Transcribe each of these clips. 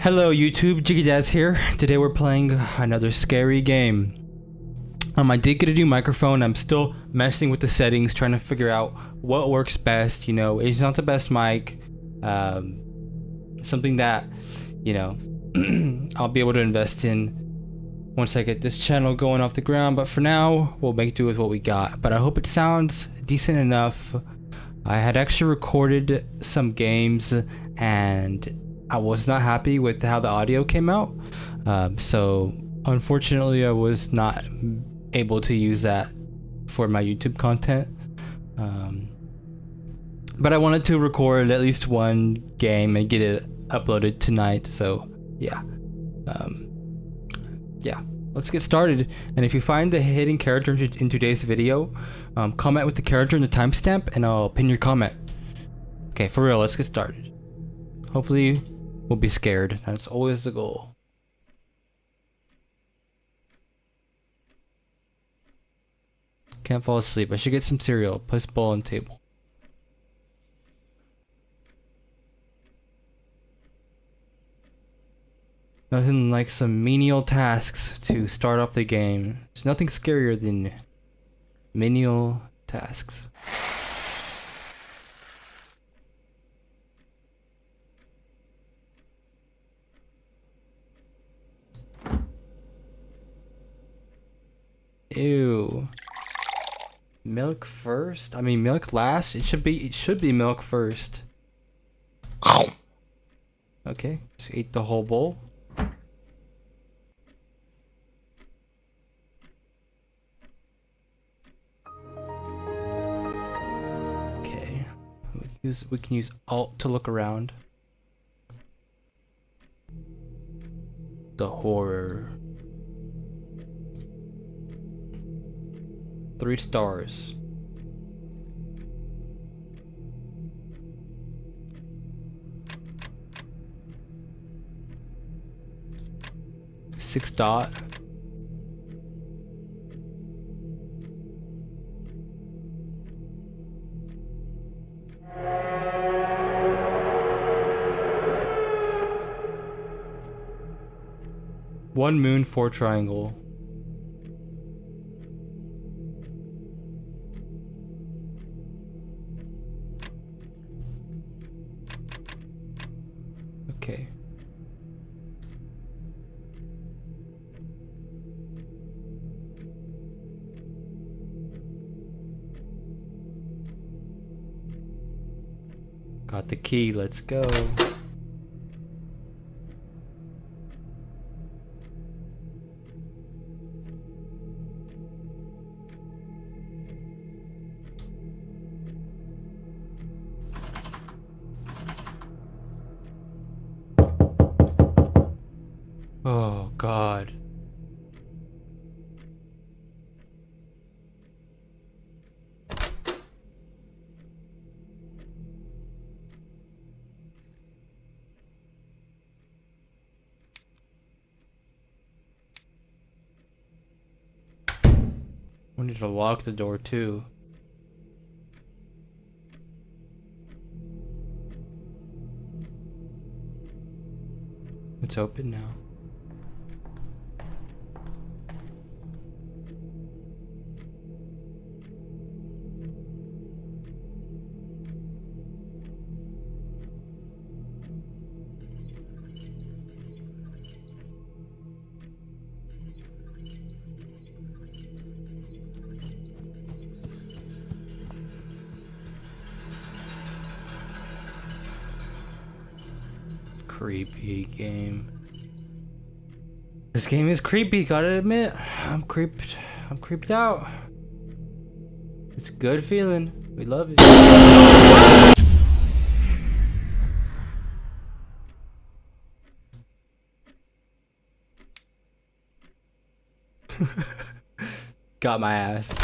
Hello YouTube, Jiggy Daz here. Today we're playing another scary game. I did get a new microphone. I'm still messing with the settings, trying to figure out what works best. You know, it's not the best mic. Something that, you know, I'll be able to invest in once I get this channel going off the ground. But for now, we'll make do with what we got. But I hope it sounds decent enough. I had actually recorded some games and I was not happy with how the audio came out. So unfortunately I was not able to use that for my YouTube content. But I wanted to record at least one game and get it uploaded tonight. So yeah. Let's get started. And if you find the hidden character in today's video, comment with the character and the timestamp and I'll pin your comment. Okay, for real, let's get started. Hopefully we'll be scared. That's always the goal. Can't fall asleep. I should get some cereal. Place the bowl on the table. Nothing like some menial tasks to start off the game. There's nothing scarier than menial tasks. Ew. Milk first? I mean milk last? It should be milk first. Okay, just eat the whole bowl. Okay. We can use Alt to look around. The horror. 3 stars. Six dot. One moon, 4 triangle. Okay. Got the key, let's go. Oh God. We need to lock the door too. It's open now. Creepy game. This game is creepy, gotta admit. I'm creeped out. It's a good feeling. We love it. Got my ass.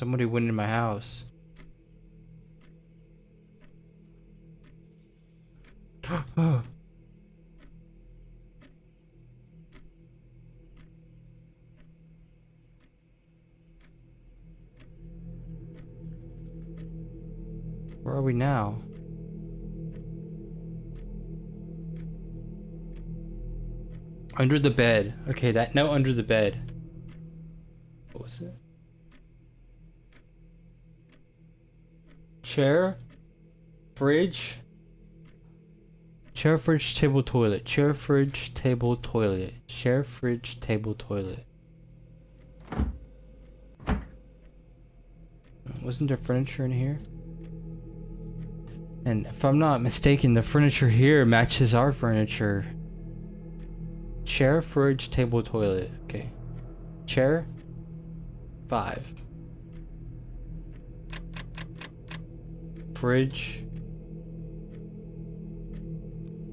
Somebody went in my house. Where are we now? Under the bed. Okay, that note under the bed. What was it? Chair, fridge, chair, fridge, table, toilet, chair, fridge, table, toilet, chair, fridge, table, toilet. Wasn't there furniture in here? And if I'm not mistaken, the furniture here matches our furniture. Chair, fridge, table, toilet. Okay. Chair, 5. Fridge.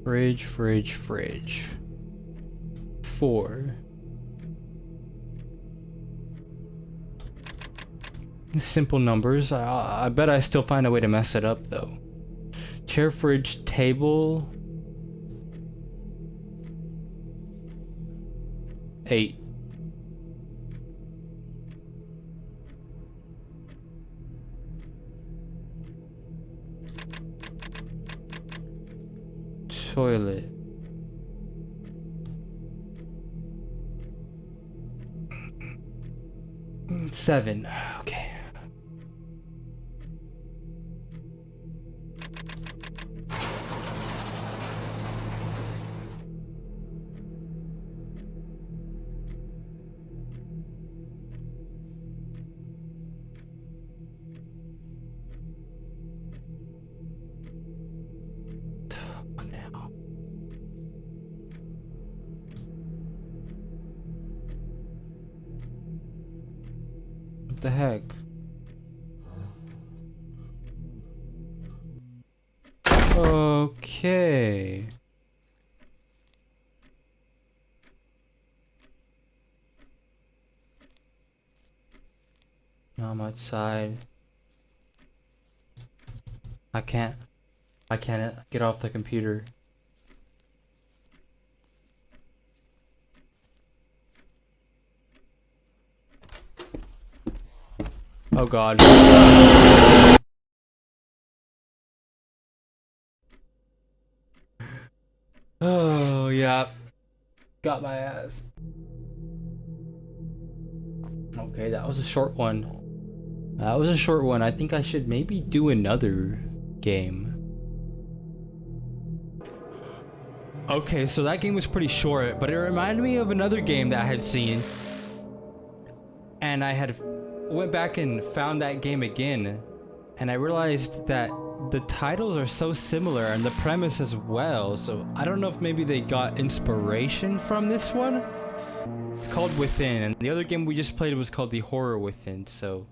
Fridge. 4. Simple numbers. I bet I still find a way to mess it up though. Chair, fridge, table. 8. Toilet. 7. Okay. What the heck? Okay. Now I'm outside. I can't get off the computer. Oh god. Oh yeah. Got my ass. Okay, that was a short one. I think I should maybe do another game. Okay, so that game was pretty short, but it reminded me of another game that I had seen. And I had went back and found that game again, and I realized that the titles are so similar and the premise as well, so I don't know if maybe they got inspiration from this one. It's called Within, and the other game we just played was called The Horror Within, so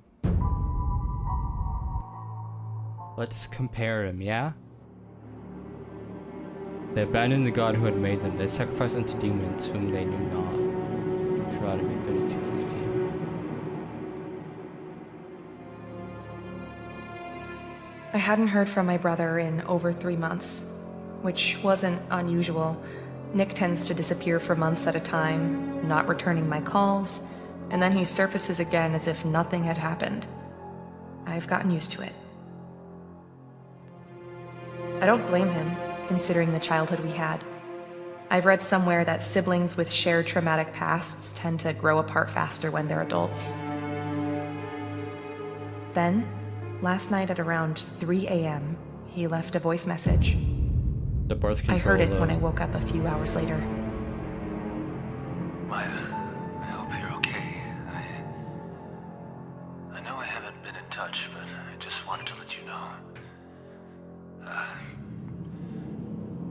let's compare them, yeah? They abandoned the God who had made them. They sacrificed unto demons whom they knew not. Deuteronomy 32:15. I hadn't heard from my brother in over 3 months, which wasn't unusual. Nick tends to disappear for months at a time, not returning my calls, and then he surfaces again as if nothing had happened. I've gotten used to it. I don't blame him, considering the childhood we had. I've read somewhere that siblings with shared traumatic pasts tend to grow apart faster when they're adults. Then, last night at around 3 a.m., he left a voice message. The birth control. I heard it when I woke up a few hours later. Maya, I hope you're okay. I know I haven't been in touch, but I just wanted to let you know.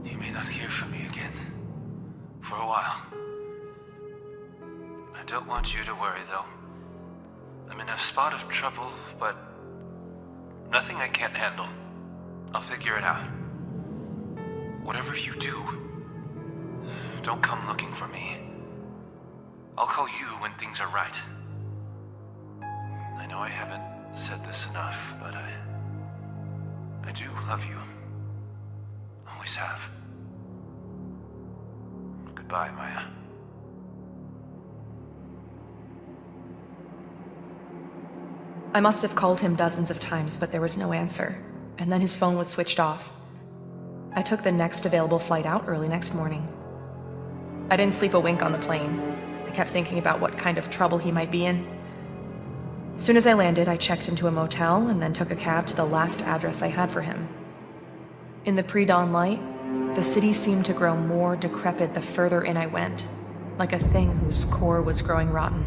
You may not hear from me again. For a while. I don't want you to worry, though. I'm in a spot of trouble, but nothing I can't handle. I'll figure it out. Whatever you do, don't come looking for me. I'll call you when things are right. I know I haven't said this enough, but I do love you. Always have. Goodbye, Maya. I must have called him dozens of times, but there was no answer, and then his phone was switched off. I took the next available flight out early next morning. I didn't sleep a wink on the plane. I kept thinking about what kind of trouble he might be in. As soon as I landed, I checked into a motel and then took a cab to the last address I had for him. In the pre-dawn light, the city seemed to grow more decrepit the further in I went, like a thing whose core was growing rotten.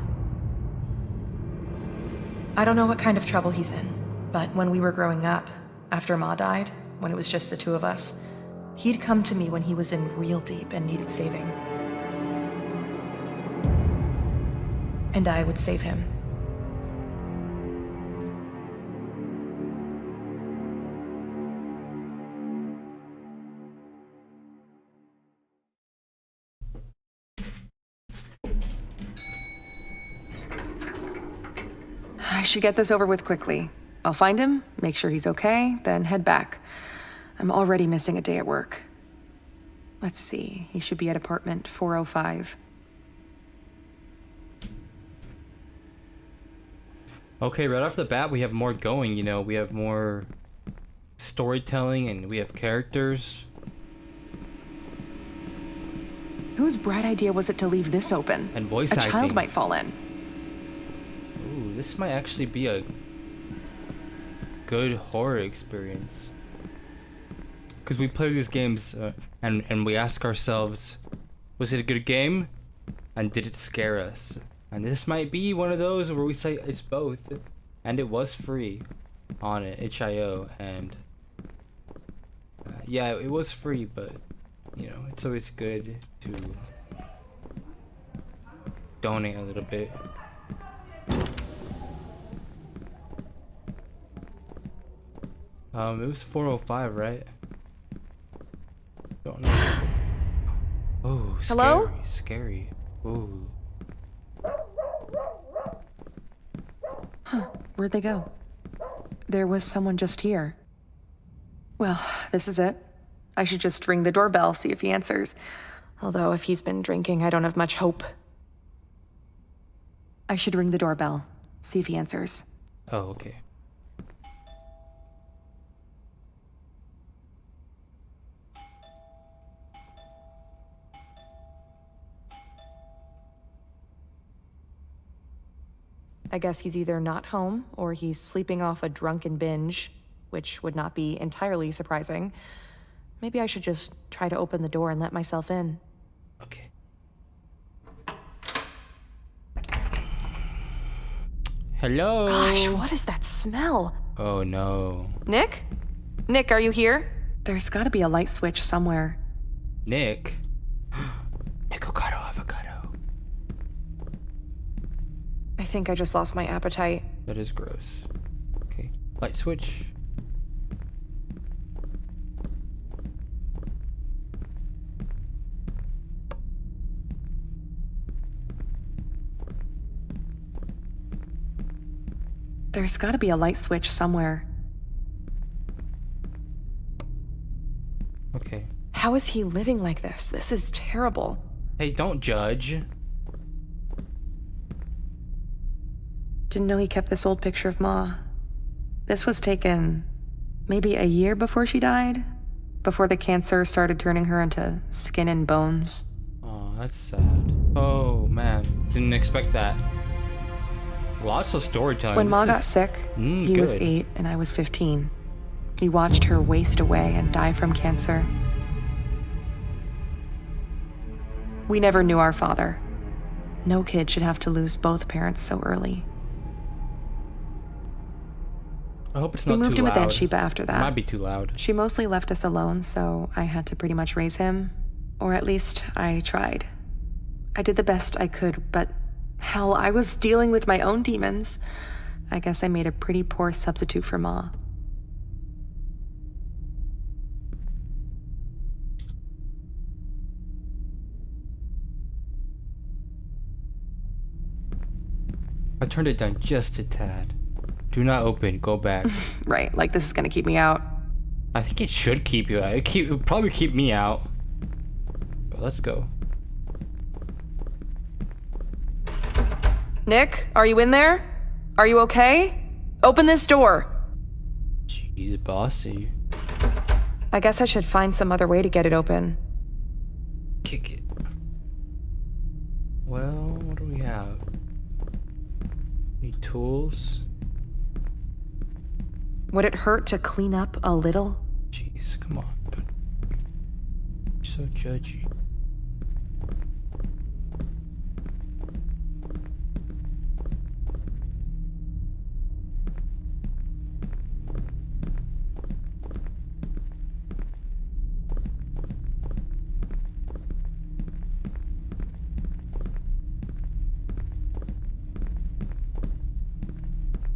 I don't know what kind of trouble he's in, but when we were growing up, after Ma died, when it was just the two of us, he'd come to me when he was in real deep and needed saving. And I would save him. I should get this over with quickly. I'll find him, make sure he's okay, then head back. I'm already missing a day at work. Let's see, he should be at apartment 405. Okay, right off the bat, we have more going, you know. We have more storytelling and we have characters. Whose bright idea was it to leave this open? And voice A acting. child might fall in. Ooh, this might actually be a good horror experience. Because we play these games and we ask ourselves, was it a good game? And did it scare us? And this might be one of those where we say it's both. And it was free on itch.io. And yeah, it was free, but you know, it's always good to donate a little bit. It was 405, right? Don't know. Oh, scary. Hello? Scary. Ooh. Where'd they go? There was someone just here. Well, this is it. I should just ring the doorbell, see if he answers. Although if he's been drinking, I don't have much hope. I should ring the doorbell, see if he answers. Oh, okay. I guess he's either not home or he's sleeping off a drunken binge, which would not be entirely surprising. Maybe I should just try to open the door and let myself in. Okay. Hello? Gosh, what is that smell? Oh no. Nick? Nick, are you here? There's gotta be a light switch somewhere. Nick? Nick avocado. I think I just lost my appetite. That is gross. Okay. Light switch. There's gotta be a light switch somewhere. Okay. How is he living like this? This is terrible. Hey, don't judge. Didn't know he kept this old picture of Ma. This was taken maybe a year before she died, before the cancer started turning her into skin and bones. Oh, that's sad. Oh man, didn't expect that. Lots of storytelling. When Ma This got is- sick, he was good. 8 and I was 15. We watched her waste away and die from cancer. We never knew our father. No kid should have to lose both parents so early. I hope it's We not moved too in loud. with Aunt Sheba after It that. might be too loud. She mostly left us alone, so I had to pretty much raise him. Or at least I tried. I did the best I could, but hell, I was dealing with my own demons. I guess I made a pretty poor substitute for Ma. I turned it down just a tad. Do not open. Go back. Right, like this is gonna keep me out. I think it should keep you out. It would probably keep me out. But let's go. Nick, are you in there? Are you okay? Open this door. Jeez, bossy. I guess I should find some other way to get it open. Kick it. Well, what do we have? Need tools? Would it hurt to clean up a little? Jeez, come on. You're so judgy.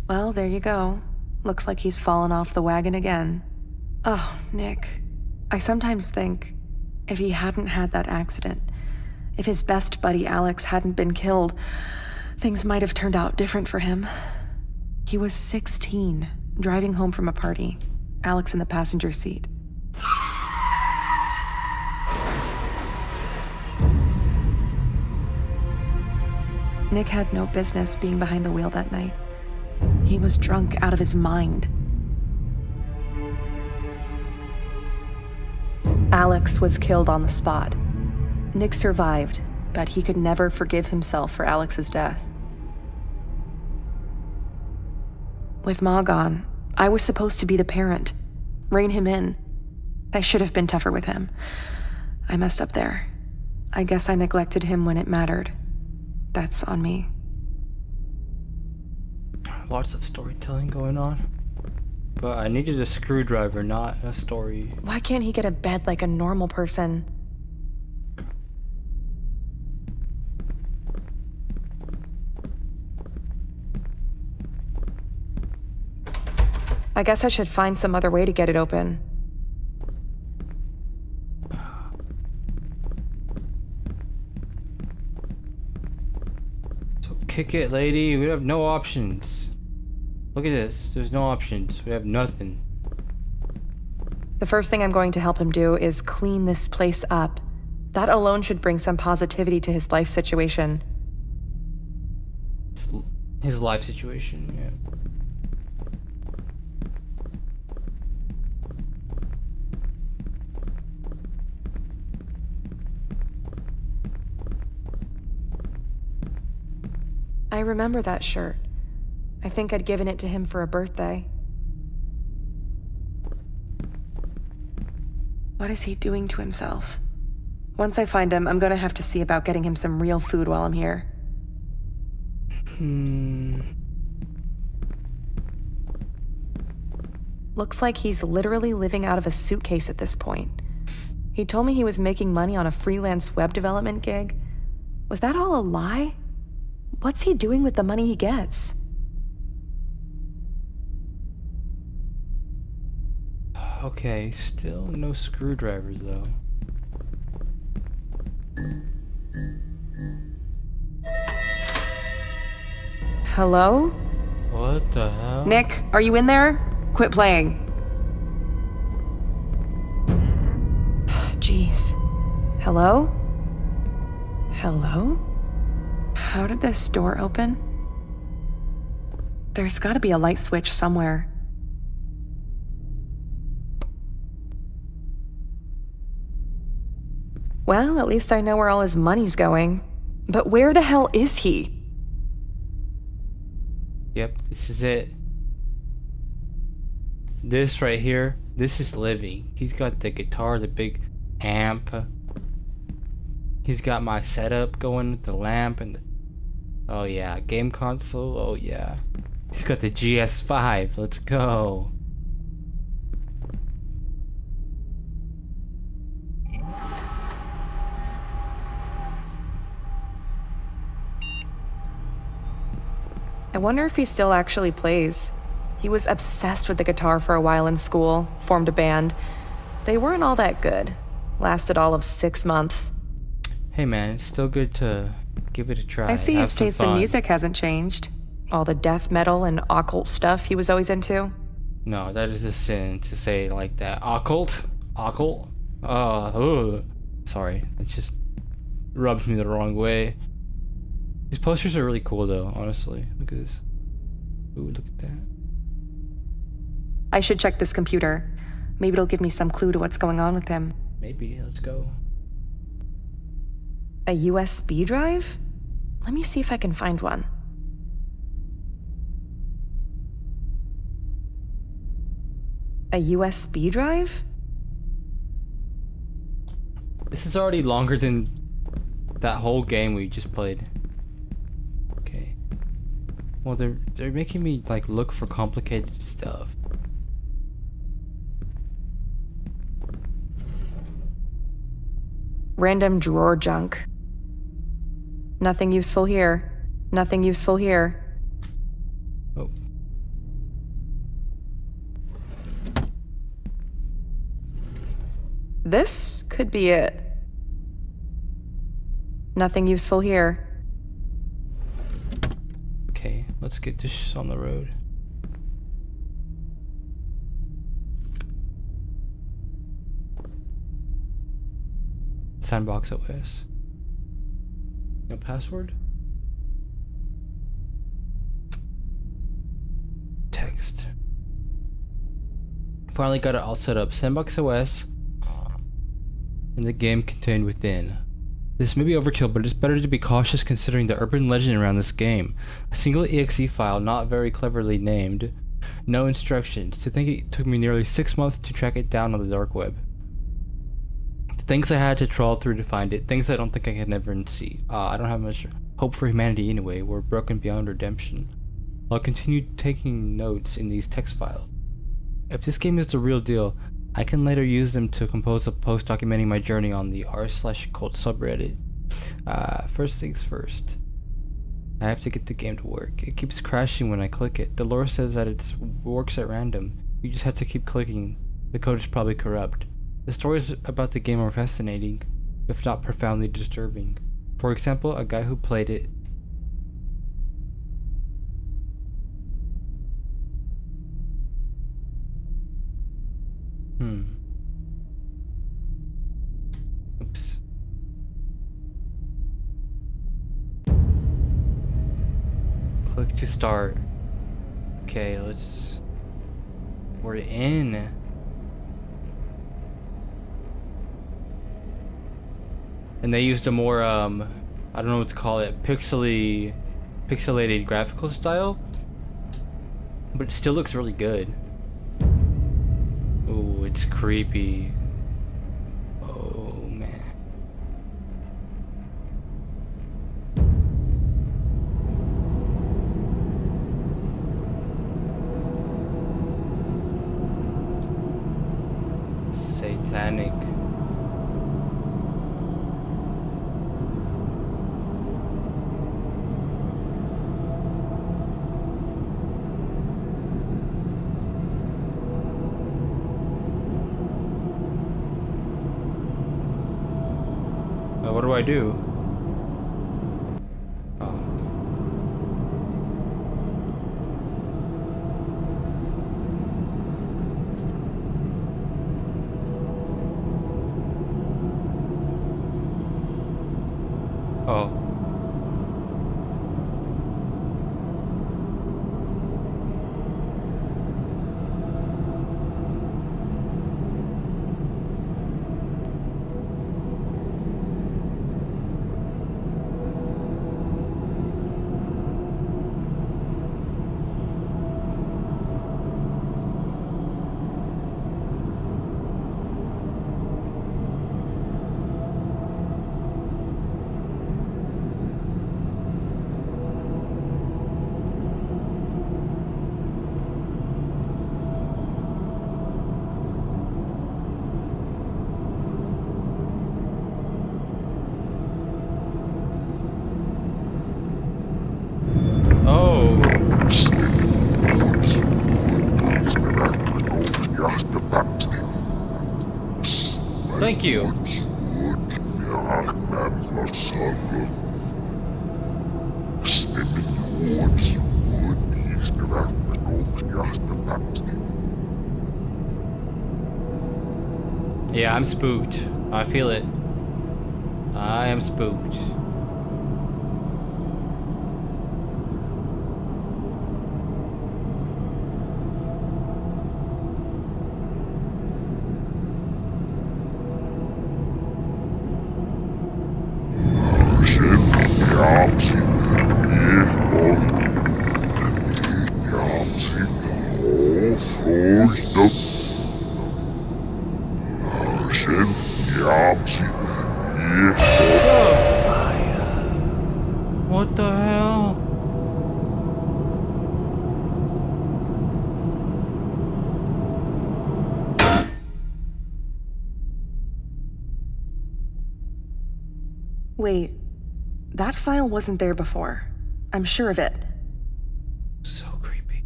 Well, there you go. Looks like he's fallen off the wagon again. Oh, Nick. I sometimes think if he hadn't had that accident, if his best buddy Alex hadn't been killed, things might have turned out different for him. He was 16, driving home from a party. Alex in the passenger seat. Nick had no business being behind the wheel that night. He was drunk out of his mind. Alex was killed on the spot. Nick survived, but he could never forgive himself for Alex's death. With Ma gone, I was supposed to be the parent, rein him in. I should have been tougher with him. I messed up there. I guess I neglected him when it mattered. That's on me. Lots of storytelling going on. But I needed a screwdriver, not a story. Why can't he get a bed like a normal person? I guess I should find some other way to get it open. So kick it, lady. We have no options. Look at this. There's no options. We have nothing. The first thing I'm going to help him do is clean this place up. That alone should bring some positivity to his life situation. His life situation, yeah. I remember that shirt. I think I'd given it to him for a birthday. What is he doing to himself? Once I find him, I'm gonna have to see about getting him some real food while I'm here. Looks like he's literally living out of a suitcase at this point. He told me he was making money on a freelance web development gig. Was that all a lie? What's he doing with the money he gets? Okay, still no screwdrivers though. Hello? What the hell? Nick, are you in there? Quit playing. Jeez. Hello? Hello? How did this door open? There's gotta be a light switch somewhere. Well, at least I know where all his money's going. But where the hell is he? Yep, this is it. This right here, this is living. He's got the guitar, the big amp. He's got my setup going with the lamp and the... Oh yeah, game console, oh yeah. He's got the GS5, let's go. I wonder if he still actually plays. He was obsessed with the guitar for a while in school, formed a band. They weren't all that good. Lasted all of 6 months. Hey man, it's still good to give it a try. I see Have his some taste in fun. music hasn't changed. All the death metal and occult stuff he was always into? No, that is a sin to say it like that. Occult? Occult? Ugh. Sorry, it just rubs me the wrong way. These posters are really cool though, honestly. Look at this. Ooh, look at that. I should check this computer. Maybe it'll give me some clue to what's going on with him. Maybe, let's go. A USB drive? Let me see if I can find one. A USB drive? This is already longer than that whole game we just played. Okay. Well, they're making me like look for complicated stuff. Random drawer junk. Nothing useful here. Nothing useful here. Oh. This could be it. Nothing useful here. Okay, let's get this on the road. Sandbox OS. No password? Text. Finally got it all set up. Sandbox OS and the game contained within. This may be overkill, but it's better to be cautious considering the urban legend around this game. A single exe file, not very cleverly named. No instructions. To think it took me nearly 6 months to track it down on the dark web. Things I had to trawl through to find it. Things I don't think I can ever see. I don't have much hope for humanity anyway. We're broken beyond redemption. I'll continue taking notes in these text files. If this game is the real deal, I can later use them to compose a post documenting my journey on the r/cult subreddit. First things first. I have to get the game to work. It keeps crashing when I click it. The lore says that it works at random. You just have to keep clicking. The code is probably corrupt. The stories about the game are fascinating, if not profoundly disturbing. For example, a guy who played it Oops. Click to start. Okay, we're in. And they used a more I don't know what to call it, pixelated graphical style, but it still looks really good. Ooh, it's creepy. Oh man. Satanic. What do I do? Oh. Oh. Thank you. Yeah, I'm spooked. I feel it. I am spooked. What the hell? Wait, that file wasn't there before. I'm sure of it. So creepy.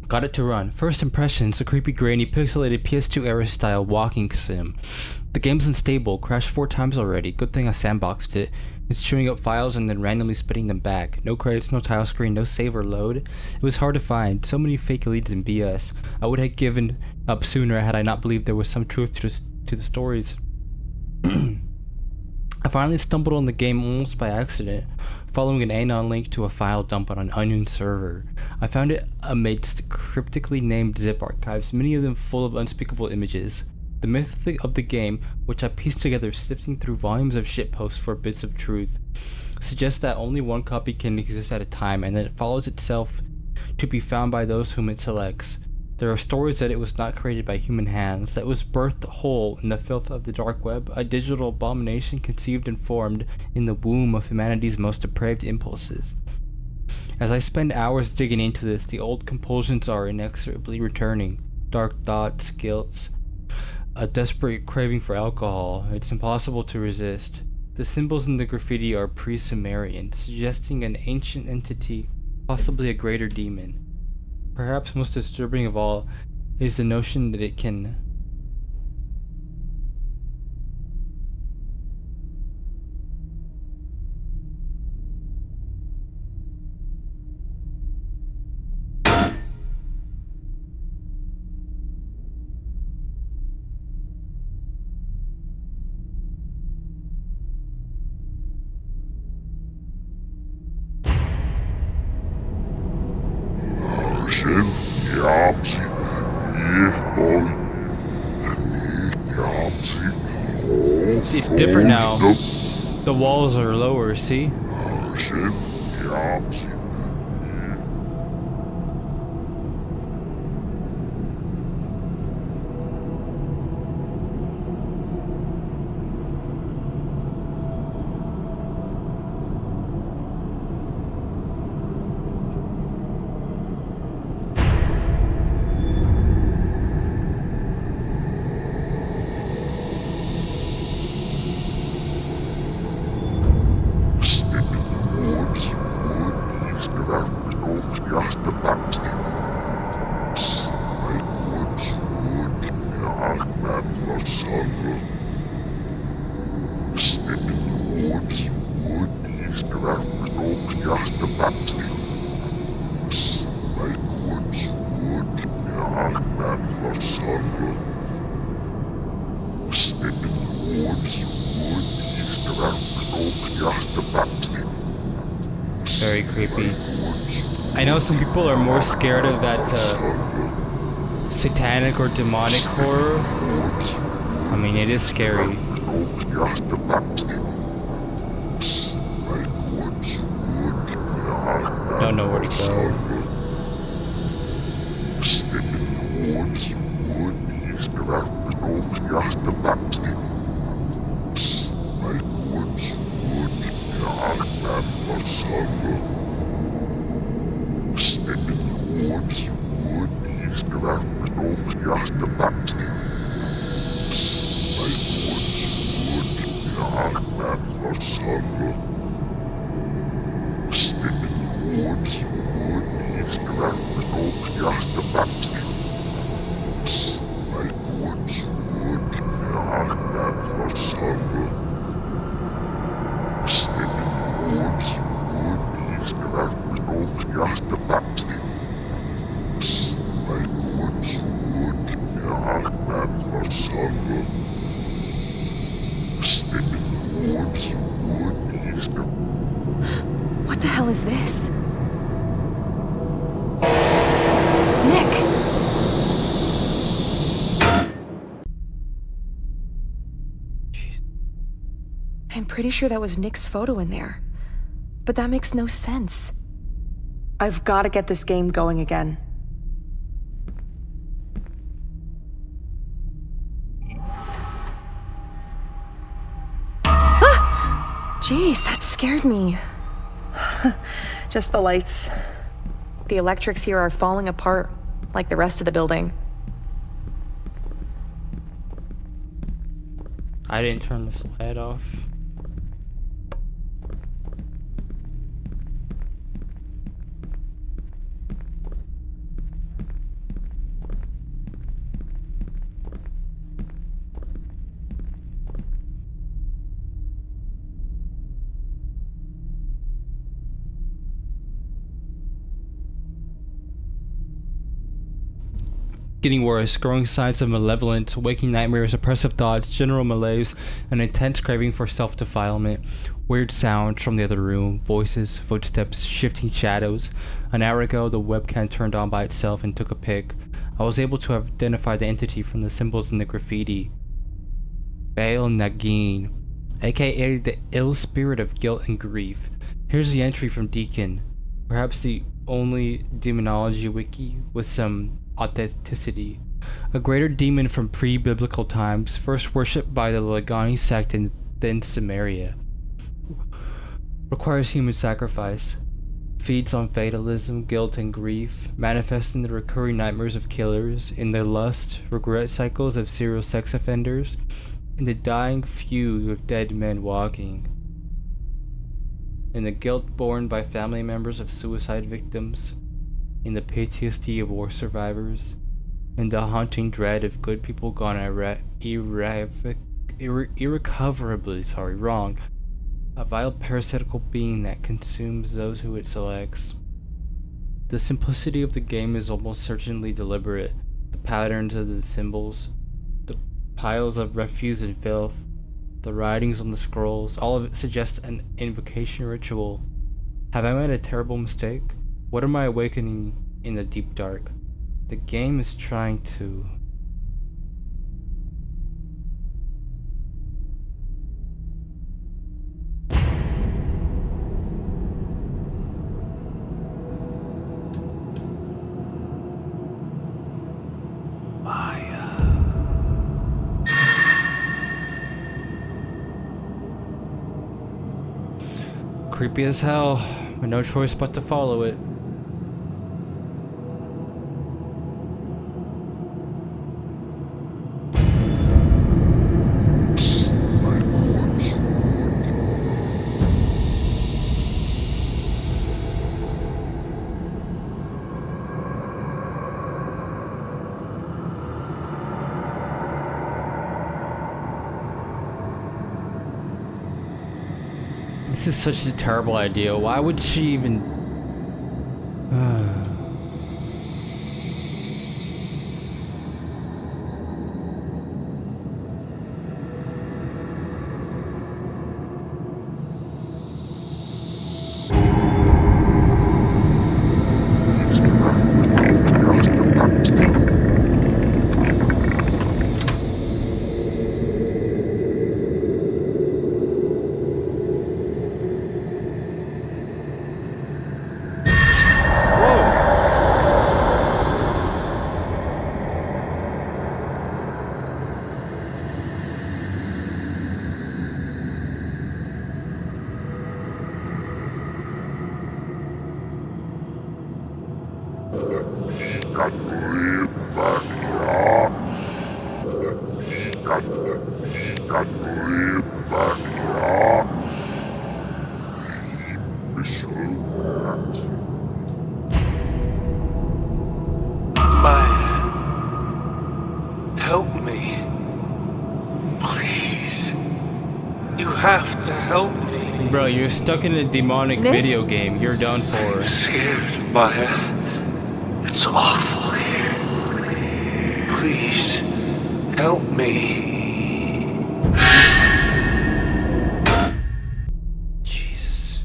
Got it to run. First impressions, a creepy grainy pixelated PS2 era style walking sim. The game's unstable, crashed 4 times already. Good thing I sandboxed it. It's chewing up files and then randomly spitting them back. No credits, no title screen, no save or load. It was hard to find. So many fake leads and BS. I would have given up sooner had I not believed there was some truth to the stories. I finally stumbled on the game almost by accident, following an anon link to a file dump on an unknown server. I found it amidst cryptically named zip archives, many of them full of unspeakable images. The myth of the game, which I pieced together sifting through volumes of shitposts for bits of truth, suggests that only one copy can exist at a time and that it follows itself to be found by those whom it selects. There are stories that it was not created by human hands, that it was birthed whole in the filth of the dark web, a digital abomination conceived and formed in the womb of humanity's most depraved impulses. As I spend hours digging into this, the old compulsions are inexorably returning. Dark thoughts, guilt, a desperate craving for alcohol. It's impossible to resist. The symbols in the graffiti are pre-Sumerian, suggesting an ancient entity, possibly a greater demon. Perhaps most disturbing of all is the notion that it can it's different now. The walls are lower, see? Very creepy. I know some people are more scared of that satanic or demonic horror. I mean, it is scary. Don't know where to go. What the hell is this? Nick! Jeez. I'm pretty sure that was Nick's photo in there. But that makes no sense. I've got to get this game going again. Ah! Jeez, that scared me. Just the lights. The electrics here are falling apart, like the rest of the building. I didn't turn this light off. Getting worse, growing signs of malevolence, waking nightmares, oppressive thoughts, general malaise, an intense craving for self-defilement, weird sounds from the other room, voices, footsteps, shifting shadows. An hour ago, the webcam turned on by itself and took a pic. I was able to identify the entity from the symbols in the graffiti. Baal Nagin, aka the ill spirit of guilt and grief. Here's the entry from Deacon, perhaps the only demonology wiki with some authenticity. A greater demon from pre-biblical times, first worshipped by the Lagani sect and then Samaria. Requires human sacrifice. Feeds on fatalism, guilt, and grief, manifests in the recurring nightmares of killers, in the lust, regret cycles of serial sex offenders, in the dying feud of dead men walking, in the guilt borne by family members of suicide victims, in the PTSD of war survivors, in the haunting dread of good people gone irrecoverably wrong, a vile parasitical being that consumes those who it selects. The simplicity of the game is almost certainly deliberate. The patterns of the symbols, the piles of refuse and filth, the writings on the scrolls, all of it suggests an invocation ritual. Have I made a terrible mistake? What am I awakening in the deep dark? The game is trying to... Creepy as hell, with no choice but to follow it. This is such a terrible idea. Why would she even... Help me. Please. You have to help me. Bro, you're stuck in a demonic Nick? video game. You're done for. I'm scared, Maya. It's awful here. Please, help me. Jesus.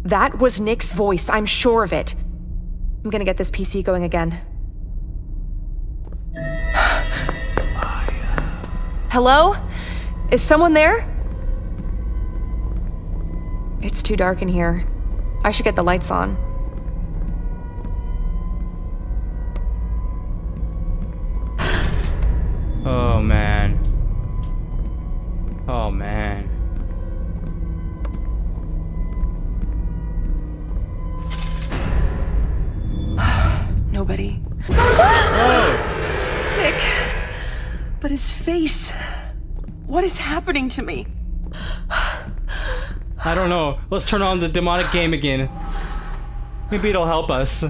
That was Nick's voice, I'm sure of it. I'm gonna get this PC going again. Hello? Is someone there? It's too dark in here. I should get the lights on. Oh man. Oh man. Nobody. Oh! Nick. But his face. What is happening to me? I don't know. Let's turn on the demonic game again. Maybe it'll help us.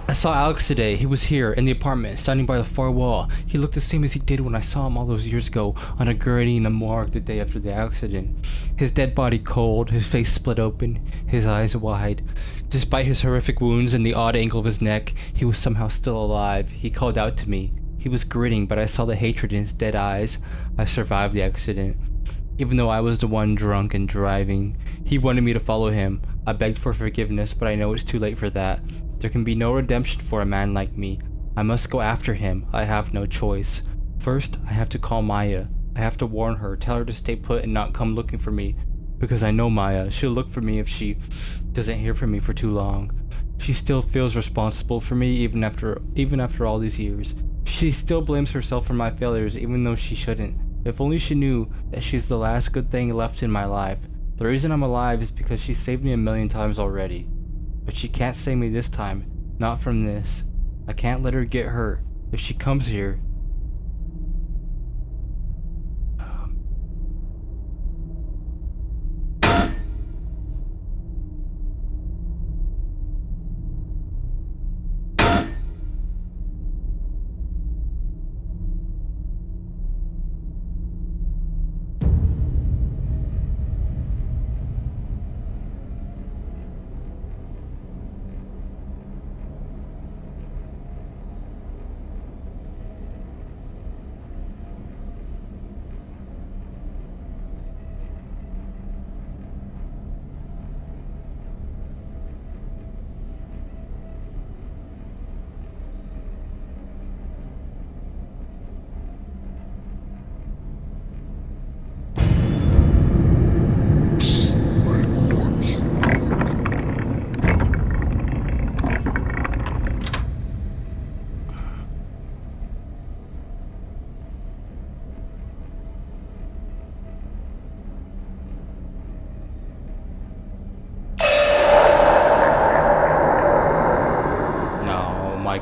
I saw Alex today. He was here in the apartment, standing by the far wall. He looked the same as he did when I saw him all those years ago on a gurney in a morgue the day after the accident. His dead body cold, his face split open, his eyes wide. Despite his horrific wounds and the odd angle of his neck, he was somehow still alive. He called out to me. He was grinning, but I saw the hatred in his dead eyes. I survived the accident. Even though I was the one drunk and driving, he wanted me to follow him. I begged for forgiveness, but I know it's too late for that. There can be no redemption for a man like me. I must go after him. I have no choice. First, I have to call Maya. I have to warn her, tell her to stay put and not come looking for me. Because I know Maya. She'll look for me if she doesn't hear from me for too long. She still feels responsible for me even after all these years. She still blames herself for my failures even though she shouldn't. If only she knew that she's the last good thing left in my life. The reason I'm alive is because she saved me 1,000,000 times already. But she can't save me this time. Not from this. I can't let her get hurt. If she comes here...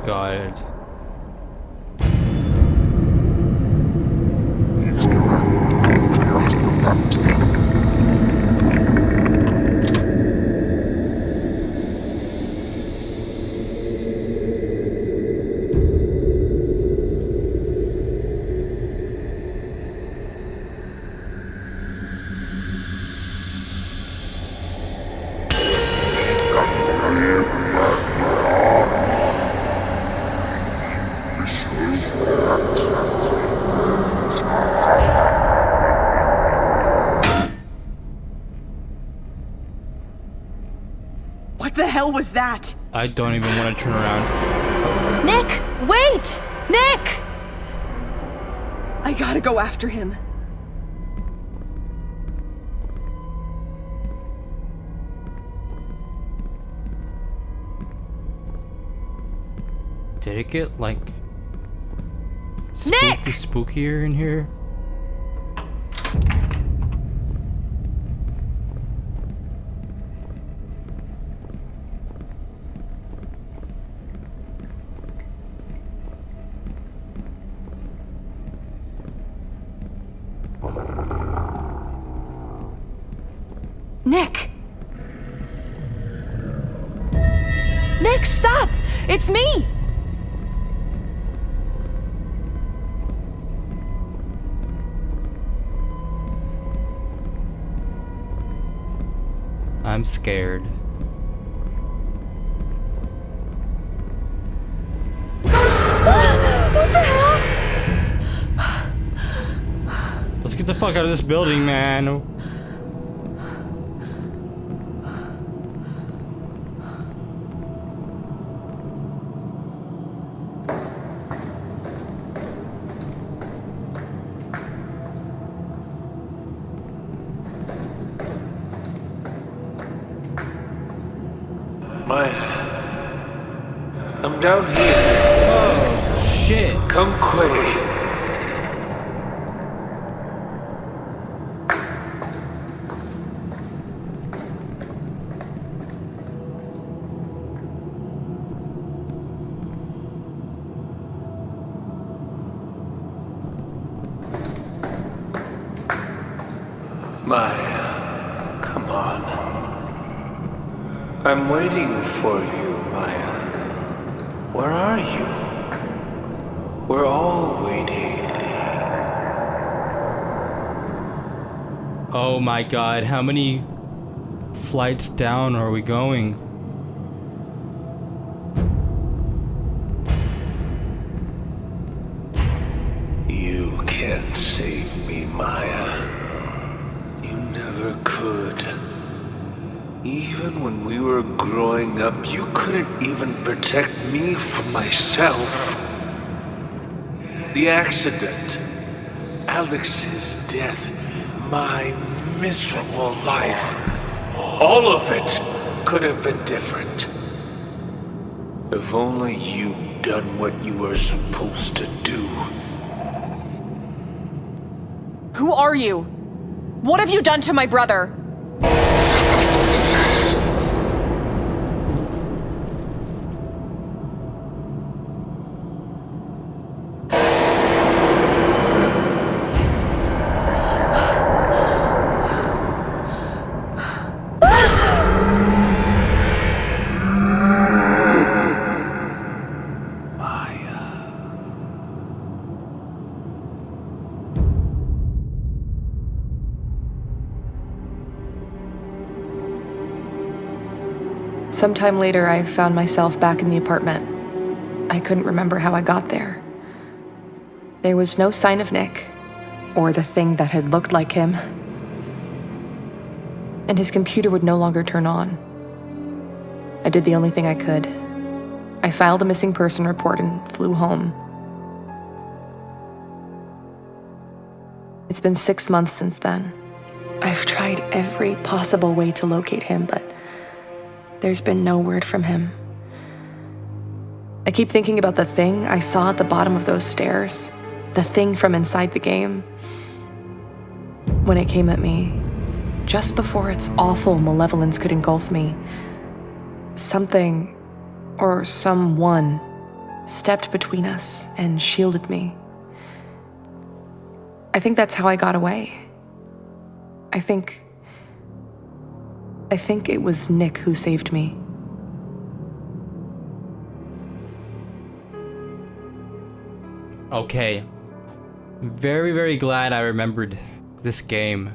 God. What the hell was that? I don't even want to turn around. Nick! Wait! Nick! I gotta go after him. Did it get, like... Nick! spookier in here? Nick! Nick, stop! It's me! I'm scared. fuck out of this building, man. Maya, I'm down here. Oh, shit. Come quick. Maya, come on. I'm waiting for you, Maya. Where are you? We're all waiting. Oh my god, how many flights down are we going? You can't save me, Maya. You never could. Even when we were growing up, you couldn't even protect me from myself. The accident, Alex's death, my miserable life, all of it could have been different. If only you'd done what you were supposed to do. Who are you? What have you done to my brother? Sometime later, I found myself back in the apartment. I couldn't remember how I got there. There was no sign of Nick, or the thing that had looked like him. And his computer would no longer turn on. I did the only thing I could. I filed a missing person report and flew home. It's been 6 months since then. I've tried every possible way to locate him, but there's been no word from him. I keep thinking about the thing I saw at the bottom of those stairs, the thing from inside the game. When it came at me, just before its awful malevolence could engulf me, something or someone stepped between us and shielded me. I think that's how I got away. I think it was Nick who saved me. Okay. Very, very glad I remembered this game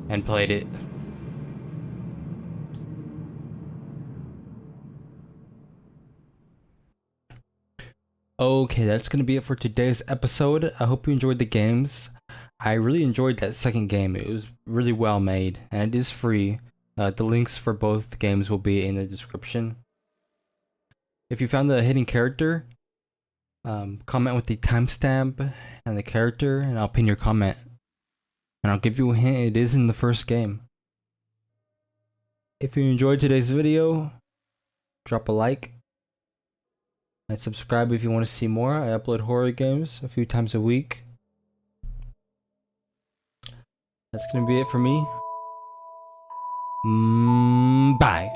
and played it. Okay, that's gonna be it for today's episode. I hope you enjoyed the games. I really enjoyed that second game. It was really well made, and it is free. The links for both games will be in the description. If you found the hidden character, comment with the timestamp and the character, and I'll pin your comment. And I'll give you a hint, it is in the first game. If you enjoyed today's video, drop a like. And subscribe if you want to see more. I upload horror games a few times a week. That's gonna be it for me. Bye.